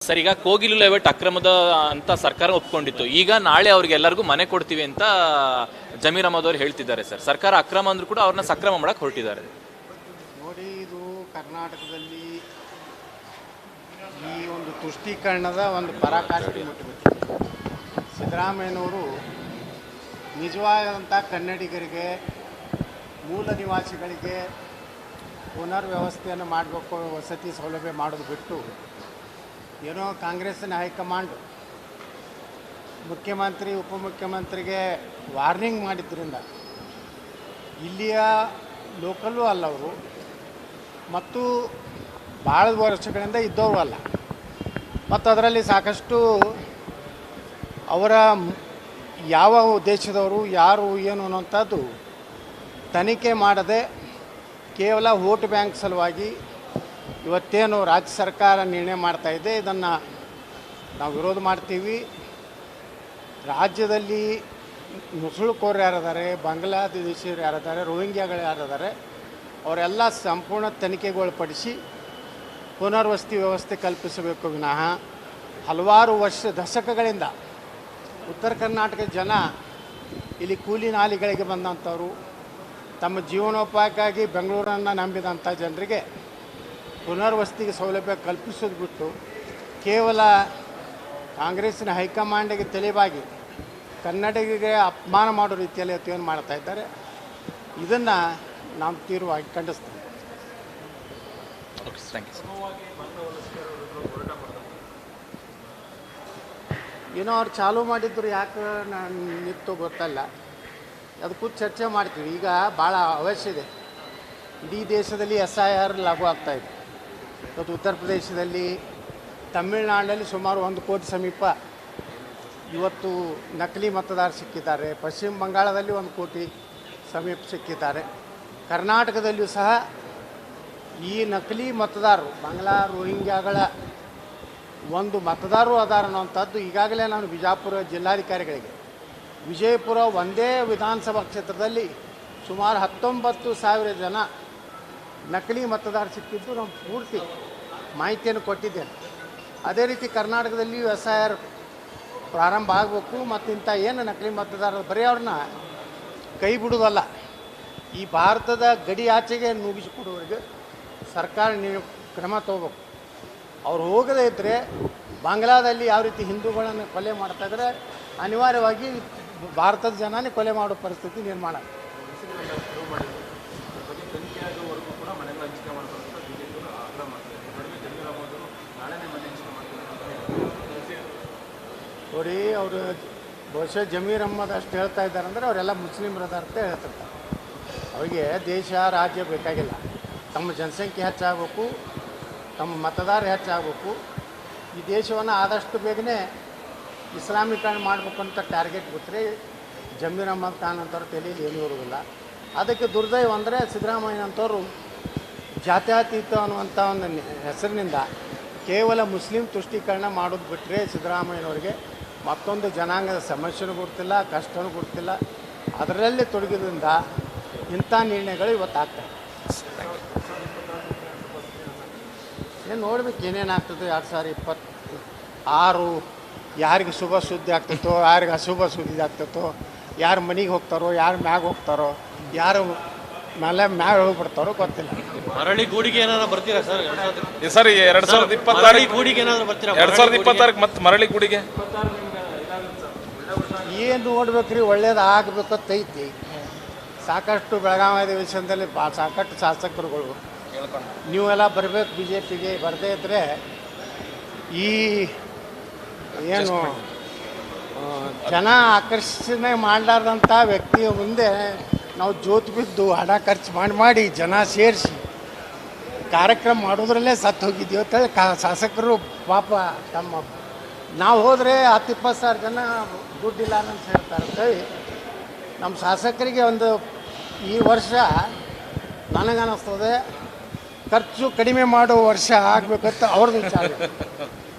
Sir, ಈಗ Kogilu layout ಅಕ್ರಮದ ಅಂತ ಸರ್ಕಾರ ಒಪ್ಕೊಂಡಿತ್ತು. ಈಗ ನಾಳೆ ಅವ್ರಿಗೆ ಎಲ್ಲರಿಗೂ ಮನೆ ಕೊಡ್ತೀವಿ ಅಂತ ಜಮೀರ್ ಅಹಮದ್ ಅವರು ಹೇಳ್ತಿದ್ದಾರೆ. ಸರ್, ಸರ್ಕಾರ ಅಕ್ರಮ ಅಂದ್ರೂ ಕೂಡ ಅವ್ರನ್ನ ಸಕ್ರಮ ಮಾಡಕ್ಕೆ ಹೊರಟಿದ್ದಾರೆ. ನೋಡಿ, ಇದು ಕರ್ನಾಟಕದಲ್ಲಿ ಈ ಒಂದು ತುಷ್ಟೀಕರಣದ ಒಂದು ಪರಾಕಾಷ್ಠೆ ಮುಟ್ಟಿಬಿಟ್ಟು ಸಿದ್ದರಾಮಯ್ಯನವರು ನಿಜವಾದಂಥ ಕನ್ನಡಿಗರಿಗೆ, ಮೂಲ ನಿವಾಸಿಗಳಿಗೆ ಪುನರ್ವ್ಯವಸ್ಥೆಯನ್ನು ಮಾಡಬೇಕು, ವಸತಿ ಸೌಲಭ್ಯ ಮಾಡೋದು ಬಿಟ್ಟು ಏನೋ ಕಾಂಗ್ರೆಸ್ಸಿನ ಹೈಕಮಾಂಡ್ ಮುಖ್ಯಮಂತ್ರಿ ಉಪಮುಖ್ಯಮಂತ್ರಿಗೆ ವಾರ್ನಿಂಗ್ ಮಾಡಿದ್ದರಿಂದ ಇಲ್ಲಿಯ ಲೋಕಲ್ಲೂ ಅಲ್ಲ ಅವರು, ಮತ್ತು ಭಾಳ ವರ್ಷಗಳಿಂದ ಇದ್ದವರು ಅಲ್ಲ, ಮತ್ತು ಅದರಲ್ಲಿ ಸಾಕಷ್ಟು ಅವರ ಯಾವ ದೇಶದವರು ಯಾರು ಏನು ಅನ್ನೋಂಥದ್ದು ತನಿಖೆ ಮಾಡದೆ ಕೇವಲ ವೋಟ್ ಬ್ಯಾಂಕ್ ಸಲುವಾಗಿ ಇವತ್ತೇನು ರಾಜ್ಯ ಸರ್ಕಾರ ನಿರ್ಣಯ ಮಾಡ್ತಾಯಿದೆ, ಇದನ್ನು ನಾವು ವಿರೋಧ ಮಾಡ್ತೀವಿ. ರಾಜ್ಯದಲ್ಲಿ ನುಸುಳುಕೋರು ಯಾರಿದ್ದಾರೆ, ಬಾಂಗ್ಲಾದೇಶಿಯರು ಯಾರಿದ್ದಾರೆ, ರೋಹಿಂಗ್ಯಾಗಳು ಯಾರಿದ್ದಾರೆ, ಅವರೆಲ್ಲ ಸಂಪೂರ್ಣ ತನಿಖೆಗೊಳಪಡಿಸಿ ಪುನರ್ವಸತಿ ವ್ಯವಸ್ಥೆ ಕಲ್ಪಿಸಬೇಕು ವಿನಃ ಹಲವಾರು ದಶಕಗಳಿಂದ ಉತ್ತರ ಕರ್ನಾಟಕದ ಜನ ಇಲ್ಲಿ ಕೂಲಿ ನಾಲಿಗಳಿಗೆ ಬಂದಂಥವರು, ತಮ್ಮ ಜೀವನೋಪಾಯಕ್ಕಾಗಿ ಬೆಂಗಳೂರನ್ನು ನಂಬಿದಂಥ ಜನರಿಗೆ ಪುನರ್ವಸತಿಗೆ ಸೌಲಭ್ಯ ಕಲ್ಪಿಸೋದು ಬಿಟ್ಟು ಕೇವಲ ಕಾಂಗ್ರೆಸ್ಸಿನ ಹೈಕಮಾಂಡಿಗೆ ತಲೆಬಾಗಿ ಕನ್ನಡಿಗರಿಗೆ ಅಪಮಾನ ಮಾಡೋ ರೀತಿಯಲ್ಲಿ ಏನು ಮಾಡ್ತಾ ಇದ್ದಾರೆ. ಇದನ್ನು ನಾವು ತೀವ್ರವಾಗಿ ಖಂಡಿಸ್ತೀವಿ. ಏನೋ ಅವ್ರು ಚಾಲೂ ಮಾಡಿದ್ರು, ಯಾಕೆ ನಿಂತು ಗೊತ್ತಲ್ಲ, ಅದಕ್ಕೂ ಚರ್ಚೆ ಮಾಡ್ತೀವಿ. ಈಗ ಭಾಳ ಅವಶ್ಯ ಇದೆ. ಇಡೀ ದೇಶದಲ್ಲಿ SIR ಲಾಗು ಆಗ್ತಾಯಿದೆ. ಇವತ್ತು ಉತ್ತರ ಪ್ರದೇಶದಲ್ಲಿ, ತಮಿಳುನಾಡಿನಲ್ಲಿ ಸುಮಾರು 1 ಕೋಟಿ ಸಮೀಪ ಇವತ್ತು ನಕಲಿ ಮತದಾರರು ಸಿಕ್ಕಿದ್ದಾರೆ. ಪಶ್ಚಿಮ ಬಂಗಾಳದಲ್ಲಿ 1 ಕೋಟಿ ಸಮೀಪ ಸಿಕ್ಕಿದ್ದಾರೆ. ಕರ್ನಾಟಕದಲ್ಲಿಯೂ ಸಹ ಈ ನಕಲಿ ಮತದಾರರು, ಬಾಂಗ್ಲಾ ರೋಹಿಂಗ್ಯಾಗಳ ಒಂದು ಮತದಾರರು ಅದಾರ ಅನ್ನೋಂಥದ್ದು ಈಗಾಗಲೇ ನಾನು ಬಿಜಾಪುರ ಜಿಲ್ಲಾಧಿಕಾರಿಗಳಿಗೆ, ವಿಜಯಪುರ ಒಂದೇ ವಿಧಾನಸಭಾ ಕ್ಷೇತ್ರದಲ್ಲಿ ಸುಮಾರು 19,000 ಜನ ನಕಲಿ ಮತದಾರರು ಸಿಕ್ಕಿದ್ದು ನಾವು ಪೂರ್ತಿ ಮಾಹಿತಿಯನ್ನು ಕೊಟ್ಟಿದ್ದೇನೆ. ಅದೇ ರೀತಿ ಕರ್ನಾಟಕದಲ್ಲಿಯೂ SIR ಪ್ರಾರಂಭ ಆಗಬೇಕು, ಮತ್ತು ಇಂಥ ಏನು ನಕಲಿ ಮತದಾರರು ಬರೀ ಅವ್ರನ್ನ ಕೈ ಬಿಡೋದಲ್ಲ, ಈ ಭಾರತದ ಗಡಿ ಆಚೆಗೆ ನುಗ್ಗಿಸಿಕೊಡುವವರಿಗೆ ಸರ್ಕಾರ ಕ್ರಮ ತಗೋಬೇಕು. ಅವ್ರು ಹೋಗದೇ ಇದ್ದರೆ ಬಾಂಗ್ಲಾದಲ್ಲಿ ಯಾವ ರೀತಿ ಹಿಂದೂಗಳನ್ನು ಕೊಲೆ ಮಾಡ್ತಾಯಿದ್ರೆ ಅನಿವಾರ್ಯವಾಗಿ ಭಾರತದ ಜನನೇ ಕೊಲೆ ಮಾಡೋ ಪರಿಸ್ಥಿತಿ ನಿರ್ಮಾಣ. ನೋಡಿ, ಅವರು ಬಹುಶಃ ಜಮೀರ್ ಅಹಮದ್ ಅಷ್ಟು ಹೇಳ್ತಾ ಇದ್ದಾರೆ ಅಂದರೆ ಅವರೆಲ್ಲ ಮುಸ್ಲಿಮರದಾರ ಅಂತ ಹೇಳ್ತಿರ್ತಾರೆ. ಅವರಿಗೆ ದೇಶ ರಾಜ್ಯ ಬೇಕಾಗಿಲ್ಲ, ತಮ್ಮ ಜನಸಂಖ್ಯೆ ಹೆಚ್ಚಾಗಬೇಕು, ತಮ್ಮ ಮತದಾರ ಹೆಚ್ಚಾಗಬೇಕು, ಈ ದೇಶವನ್ನು ಆದಷ್ಟು ಬೇಗನೆ ಇಸ್ಲಾಮೀಕರಣ ಮಾಡಬೇಕು ಅಂತ ಟಾರ್ಗೆಟ್ ಬಿಟ್ಟರೆ ಜಮೀರ್ ಅಹಮದ್ ಖಾನ್ ಅಂತವ್ರ ತಲೆಯಲ್ಲಿ ಏನೂ ಇರುವುದಿಲ್ಲ. ಅದಕ್ಕೆ ದುರ್ದೈವ ಅಂದರೆ ಸಿದ್ದರಾಮಯ್ಯನಂಥವ್ರು ಜಾತ್ಯತೀತ ಅನ್ನುವಂಥ ಒಂದು ಹೆಸರಿನಿಂದ ಕೇವಲ ಮುಸ್ಲಿಂ ತುಷ್ಟೀಕರಣ ಮಾಡೋದು ಬಿಟ್ಟರೆ ಸಿದ್ದರಾಮಯ್ಯನವರಿಗೆ ಮತ್ತೊಂದು ಜನಾಂಗದ ಸಮಸ್ಯೆನೂ ಗೊತ್ತಿಲ್ಲ, ಕಷ್ಟನೂ ಗೊತ್ತಿಲ್ಲ. ಅದರಲ್ಲೇ ತೊಡಗಿದ್ರಿಂದ ಇಂಥ ನಿರ್ಣಯಗಳು ಇವತ್ತು ಆಗ್ತವೆ. ಏನು ನೋಡ್ಬೇಕು ಏನೇನಾಗ್ತದೆ. 2026 ಯಾರಿಗೆ ಶುಭ ಸುದ್ದಿ ಆಗ್ತೈತೋ, ಯಾರಿಗೆ ಅಶುಭ ಸುದ್ದಿ ಆಗ್ತೈತೋ, ಯಾರು ಮನೆಗೆ ಹೋಗ್ತಾರೋ, ಯಾರು ಮ್ಯಾಗ ಹೋಗ್ತಾರೋ, ಯಾರು ಮ್ಯಾಗ ಹೋಗ್ಬಿಡ್ತಾರೋ ಗೊತ್ತಿಲ್ಲ. ಮರಳಿ ಗೂಡಿಗೆ ಏನಾದ್ರು ಬರ್ತೀರಾ ಸರ್? ಸರ್, 2026 ಗೂಡಿಗೆ ಏನಾದ್ರು ಬರ್ತೀರಾ? 2026 ಮತ್ತೆ ಮರಳಿ ಗೂಡಿಗೆ ಏನು ನೋಡ್ಬೇಕ್ರಿ, ಒಳ್ಳೇದು ಆಗಬೇಕಂತೈತಿ. ಸಾಕಷ್ಟು ಬೆಳಗಾವಿ ಅಧಿವೇಶನದಲ್ಲಿ ಸಾಕಷ್ಟು ಶಾಸಕರುಗಳು ನೀವೆಲ್ಲ ಬರಬೇಕು BJPಗೆ, ಬರದೇ ಇದ್ದರೆ ಈ ಏನು ಜನ ಆಕರ್ಷಣೆ ಮಾಡಲಾರ್ದಂಥ ವ್ಯಕ್ತಿಯ ಮುಂದೆ ನಾವು ಜೋತು ಬಿದ್ದು ಹಣ ಖರ್ಚು ಮಾಡಿ ಜನ ಸೇರಿಸಿ ಕಾರ್ಯಕ್ರಮ ಮಾಡೋದ್ರಲ್ಲೇ ಸತ್ತು ಹೋಗಿದ್ದೀವಿ ಅಂತೇಳಿ ಶಾಸಕರು ಪಾಪ ತಮ್ಮ ನಾವು ಹೋದರೆ 10-20 ಸಾವಿರ ಜನ ದುಡ್ಡಿಲ್ಲ ಅಂತ ಹೇಳ್ತಾರೆ ಅಂತೇಳಿ ನಮ್ಮ ಶಾಸಕರಿಗೆ ಒಂದು ಈ ವರ್ಷ ನನಗನ್ನಿಸ್ತದೆ ಖರ್ಚು ಕಡಿಮೆ ಮಾಡೋ ವರ್ಷ ಆಗಬೇಕಂತ ಅವ್ರದ್ದು ವಿಚಾರ.